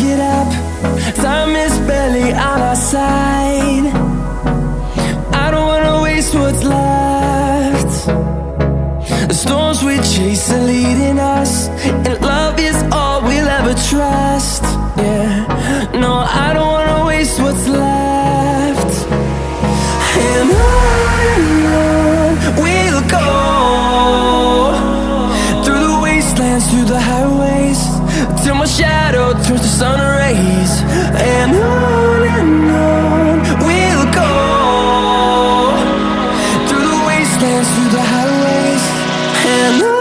get up, time is barely on our side. I don't wanna waste what's left. The storms we chase are leading us, and love is all we'll ever trust. Yeah, no, I don't wanna waste what's left. And on we'll go, through the wastelands, through the highways, till my shadow turns to sun rays. And on we'll go, through the wastelands, through the highways, and on.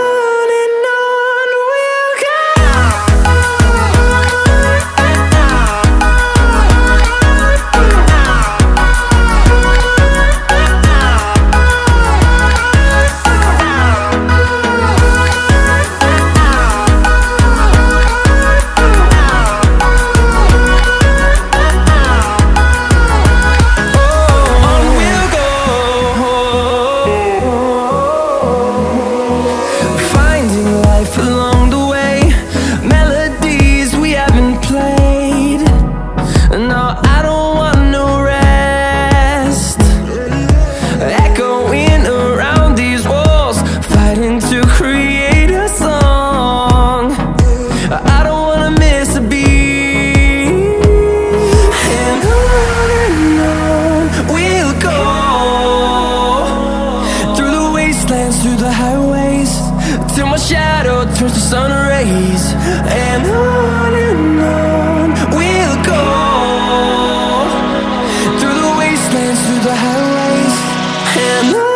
Along the way, melodies we haven't played. No, I don't want no rest. Echoing around these walls, fighting to create a song. I don't wanna miss a beat. And on we'll go, through the wastelands, through the highways, till my shadow turns to sun rays. And on we'll go, through the wastelands, through the highways, and on.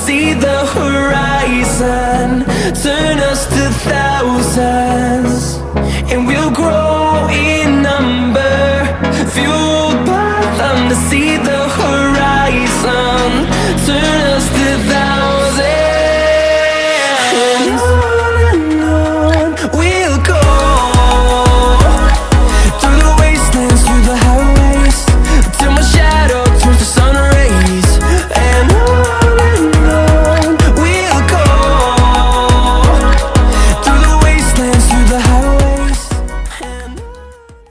See the horizon turn us to thousands, and we'll grow in number, fueled by them to see the horizon.